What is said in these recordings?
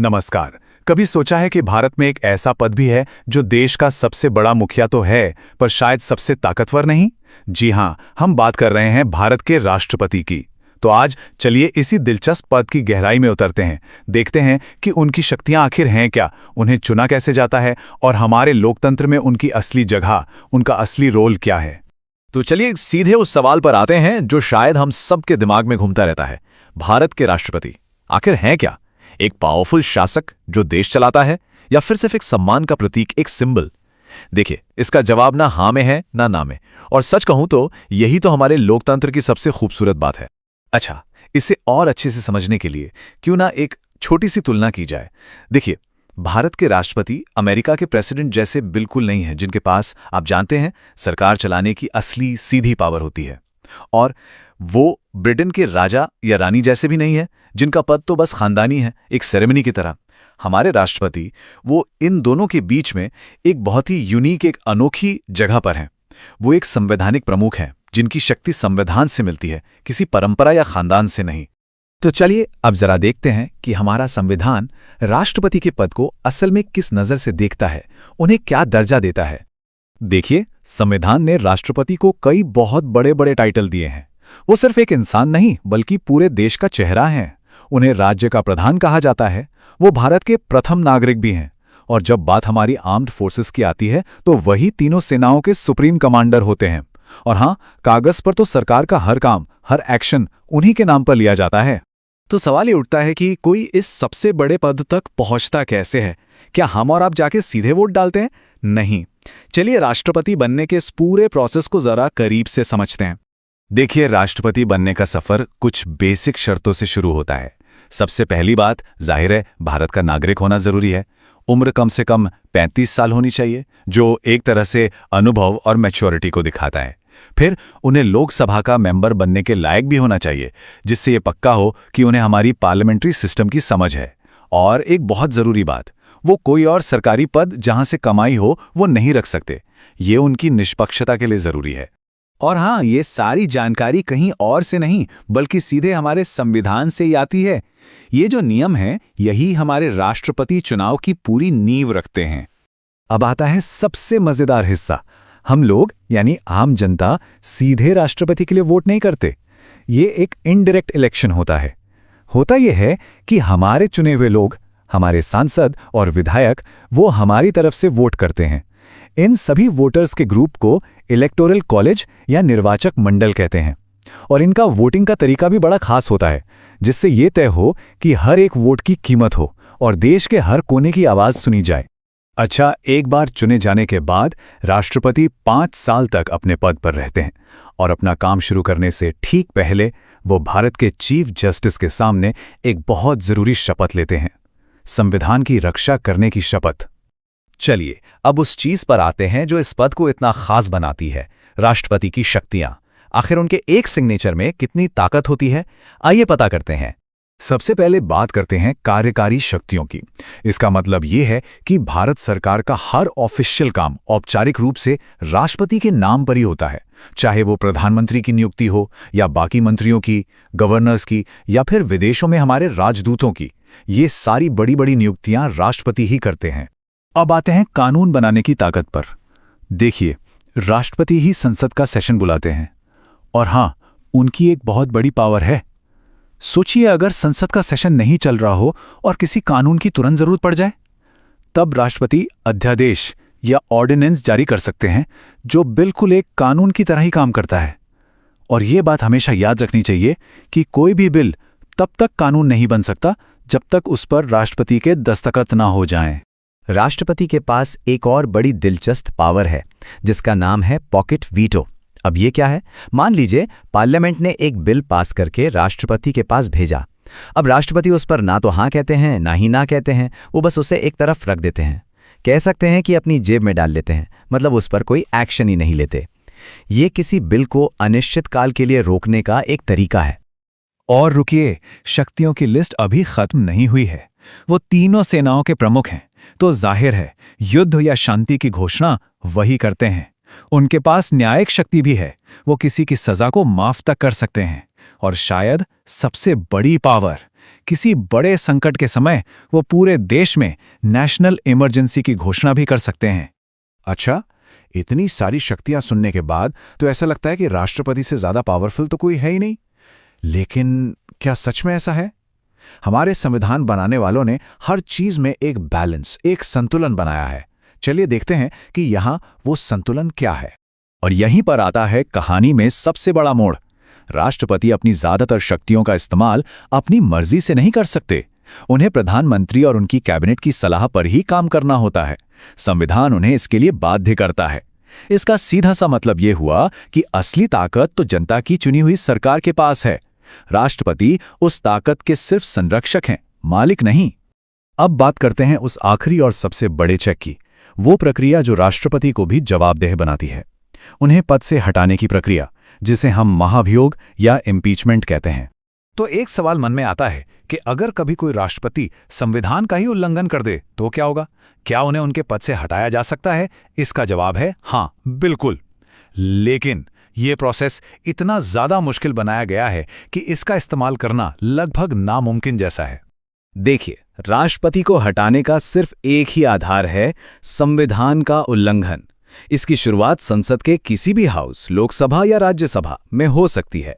नमस्कार। कभी सोचा है कि भारत में एक ऐसा पद भी है जो देश का सबसे बड़ा मुखिया तो है, पर शायद सबसे ताकतवर नहीं? जी हाँ, हम बात कर रहे हैं भारत के राष्ट्रपति की। तो आज चलिए इसी दिलचस्प पद की गहराई में उतरते हैं, देखते हैं कि उनकी शक्तियां आखिर हैं क्या, उन्हें चुना कैसे जाता है और हमारे लोकतंत्र में उनकी असली जगह, उनका असली रोल क्या है। तो चलिए सीधे उस सवाल पर आते हैं जो शायद हम सबके दिमाग में घूमता रहता है। भारत के राष्ट्रपति आखिर हैं क्या? एक पावरफुल शासक जो देश चलाता है, या फिर सिर्फ एक सम्मान का प्रतीक, एक सिंबल? देखिए, इसका जवाब ना हाँ में है ना ना में। और सच कहूं तो यही तो हमारे लोकतंत्र की सबसे खूबसूरत बात है। अच्छा, इसे और अच्छे से समझने के लिए क्यों ना एक छोटी सी तुलना की जाए। देखिए, भारत के राष्ट्रपति अमेरिका के प्रेसिडेंट जैसे बिल्कुल नहीं है, जिनके पास आप जानते हैं सरकार चलाने की असली सीधी पावर होती है। और वो ब्रिटेन के राजा या रानी जैसे भी नहीं है, जिनका पद तो बस खानदानी है, एक सेरेमनी की तरह। हमारे राष्ट्रपति वो इन दोनों के बीच में एक बहुत ही यूनिक, एक अनोखी जगह पर हैं। वो एक संवैधानिक प्रमुख हैं, जिनकी शक्ति संविधान से मिलती है, किसी परंपरा या खानदान से नहीं। तो चलिए अब जरा देखते हैं कि हमारा संविधान राष्ट्रपति के पद को असल में किस नजर से देखता है, उन्हें क्या दर्जा देता है। देखिए, संविधान ने राष्ट्रपति को कई बहुत बड़े बड़े टाइटल दिए हैं। वो सिर्फ एक इंसान नहीं, बल्कि पूरे देश का चेहरा हैं। उन्हें राज्य का प्रधान कहा जाता है। वो भारत के प्रथम नागरिक भी हैं। और जब बात हमारी आर्म्ड फोर्सेस की आती है, तो वही तीनों सेनाओं के सुप्रीम कमांडर होते हैं। और हाँ, कागज पर तो सरकार का हर काम, हर एक्शन उन्हीं के नाम पर लिया जाता है। तो सवाल ये उठता है कि कोई इस सबसे बड़े पद तक पहुंचता कैसे है? क्या हम और आप जाके सीधे वोट डालते हैं? नहीं। चलिए राष्ट्रपति बनने के इस पूरे प्रोसेस को जरा करीब से समझते हैं। देखिए, राष्ट्रपति बनने का सफर कुछ बेसिक शर्तों से शुरू होता है। सबसे पहली बात, जाहिर है, भारत का नागरिक होना जरूरी है। उम्र कम से कम 35 साल होनी चाहिए, जो एक तरह से अनुभव और मैच्योरिटी को दिखाता है। फिर उन्हें लोकसभा का मेंबर बनने के लायक भी होना चाहिए, जिससे ये पक्का हो कि उन्हें हमारी पार्लियामेंट्री सिस्टम की समझ है। और एक बहुत जरूरी बात, वो कोई और सरकारी पद जहां से कमाई हो वो नहीं रख सकते। ये उनकी निष्पक्षता के लिए जरूरी है। और हाँ, ये सारी जानकारी कहीं और से नहीं, बल्कि सीधे हमारे संविधान से ही आती है। ये जो नियम हैं, यही हमारे राष्ट्रपति चुनाव की पूरी नींव रखते हैं। अब आता है सबसे मजेदार हिस्सा। हम लोग यानी आम जनता सीधे राष्ट्रपति के लिए वोट नहीं करते। ये एक इनडायरेक्ट इलेक्शन होता है। होता यह है कि हमारे चुने हुए लोग, हमारे सांसद और विधायक, वो हमारी तरफ से वोट करते हैं। इन सभी वोटर्स के ग्रुप को इलेक्टोरल कॉलेज या निर्वाचक मंडल कहते हैं। और इनका वोटिंग का तरीका भी बड़ा खास होता है, जिससे ये तय हो कि हर एक वोट की कीमत हो और देश के हर कोने की आवाज सुनी जाए। अच्छा, एक बार चुने जाने के बाद राष्ट्रपति 5 साल तक अपने पद पर रहते हैं और अपना काम शुरू करने से ठीक पहले वो भारत के चीफ जस्टिस के सामने एक बहुत जरूरी शपथ लेते हैं, संविधान की रक्षा करने की शपथ। चलिए अब उस चीज पर आते हैं जो इस पद को इतना खास बनाती है, राष्ट्रपति की शक्तियां। आखिर उनके एक सिग्नेचर में कितनी ताकत होती है, आइए पता करते हैं। सबसे पहले बात करते हैं कार्यकारी शक्तियों की। इसका मतलब ये है कि भारत सरकार का हर ऑफिशियल काम औपचारिक रूप से राष्ट्रपति के नाम पर ही होता है, चाहे वो प्रधानमंत्री की नियुक्ति हो या बाकी मंत्रियों की, गवर्नर्स की, या फिर विदेशों में हमारे राजदूतों की। ये सारी बड़ी बड़ी नियुक्तियां राष्ट्रपति ही करते हैं। अब आते हैं कानून बनाने की ताकत पर। देखिए, राष्ट्रपति ही संसद का सेशन बुलाते हैं। और हां, उनकी एक बहुत बड़ी पावर है। सोचिए, अगर संसद का सेशन नहीं चल रहा हो और किसी कानून की तुरंत जरूरत पड़ जाए, तब राष्ट्रपति अध्यादेश या ऑर्डिनेंस जारी कर सकते हैं, जो बिल्कुल एक कानून की तरह ही काम करता है। और ये बात हमेशा याद रखनी चाहिए कि कोई भी बिल तब तक कानून नहीं बन सकता जब तक उस पर राष्ट्रपति के दस्तखत ना हो जाएं। राष्ट्रपति के पास एक और बड़ी दिलचस्प पावर है, जिसका नाम है पॉकेट वीटो। अब ये क्या है? मान लीजिए पार्लियामेंट ने एक बिल पास करके राष्ट्रपति के पास भेजा। अब राष्ट्रपति उस पर ना तो हाँ कहते हैं ना ही ना कहते हैं, वो बस उसे एक तरफ रख देते हैं। कह सकते हैं कि अपनी जेब में डाल लेते हैं, मतलब उस पर कोई एक्शन ही नहीं लेते। ये किसी बिल को अनिश्चित काल के लिए रोकने का एक तरीका है। और रुकिए, शक्तियों की लिस्ट अभी खत्म नहीं हुई है। वो तीनों सेनाओं के प्रमुख हैं, तो जाहिर है युद्ध या शांति की घोषणा वही करते हैं। उनके पास न्यायिक शक्ति भी है, वो किसी की सजा को माफ तक कर सकते हैं। और शायद सबसे बड़ी पावर किसी बड़े संकट के समय वो पूरे देश में नेशनल इमरजेंसी की घोषणा भी कर सकते हैं। अच्छा, इतनी सारी शक्तियां सुनने के बाद तो ऐसा लगता है कि राष्ट्रपति से ज्यादा पावरफुल तो कोई है ही नहीं। लेकिन क्या सच में ऐसा है? हमारे संविधान बनाने वालों ने हर चीज में एक बैलेंस, एक संतुलन बनाया है। चलिए देखते हैं कि यहां वो संतुलन क्या है। और यहीं पर आता है कहानी में सबसे बड़ा मोड़। राष्ट्रपति अपनी ज्यादातर शक्तियों का इस्तेमाल अपनी मर्जी से नहीं कर सकते। उन्हें प्रधानमंत्री और उनकी कैबिनेट की सलाह पर ही काम करना होता है। संविधान उन्हें इसके लिए बाध्य करता है। इसका सीधा सा मतलब यह हुआ कि असली ताकत तो जनता की चुनी हुई सरकार के पास है। राष्ट्रपति उस ताकत के सिर्फ संरक्षक हैं, मालिक नहीं। अब बात करते हैं उस आखिरी और सबसे बड़े चेक की, वो प्रक्रिया जो राष्ट्रपति को भी जवाबदेह बनाती है, उन्हें पद से हटाने की प्रक्रिया, जिसे हम महाभियोग या इम्पीचमेंट कहते हैं। तो एक सवाल मन में आता है कि अगर कभी कोई राष्ट्रपति संविधान का ही उल्लंघन कर दे तो क्या होगा? क्या उन्हें उनके पद से हटाया जा सकता है? इसका जवाब है हाँ, बिल्कुल। लेकिन ये प्रोसेस इतना ज्यादा मुश्किल बनाया गया है कि इसका इस्तेमाल करना लगभग नामुमकिन जैसा है। देखिए, राष्ट्रपति को हटाने का सिर्फ एक ही आधार है, संविधान का उल्लंघन। इसकी शुरुआत संसद के किसी भी हाउस, लोकसभा या राज्यसभा में हो सकती है,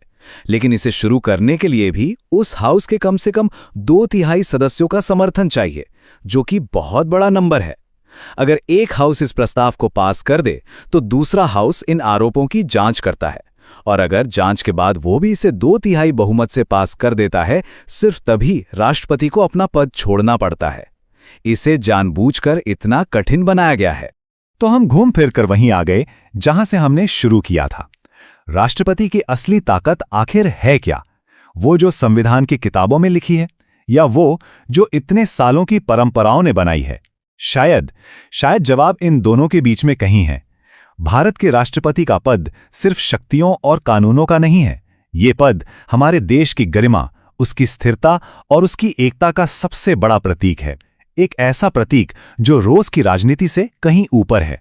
लेकिन इसे शुरू करने के लिए भी उस हाउस के कम से कम 2/3 सदस्यों का समर्थन चाहिए, जो कि बहुत बड़ा नंबर है। अगर एक हाउस इस प्रस्ताव को पास कर दे तो दूसरा हाउस इन आरोपों की जांच करता है, और अगर जांच के बाद वो भी इसे 2/3 बहुमत से पास कर देता है, सिर्फ तभी राष्ट्रपति को अपना पद छोड़ना पड़ता है। इसे जानबूझकर इतना कठिन बनाया गया है। तो हम घूम फिर कर वहीं आ गए जहां से हमने शुरू किया था। राष्ट्रपति की असली ताकत आखिर है क्या? वो जो संविधान की किताबों में लिखी है, या वो जो इतने सालों की परंपराओं ने बनाई है? शायद जवाब इन दोनों के बीच में कहीं है। भारत के राष्ट्रपति का पद सिर्फ शक्तियों और कानूनों का नहीं है। ये पद हमारे देश की गरिमा, उसकी स्थिरता और उसकी एकता का सबसे बड़ा प्रतीक है। एक ऐसा प्रतीक जो रोज की राजनीति से कहीं ऊपर है।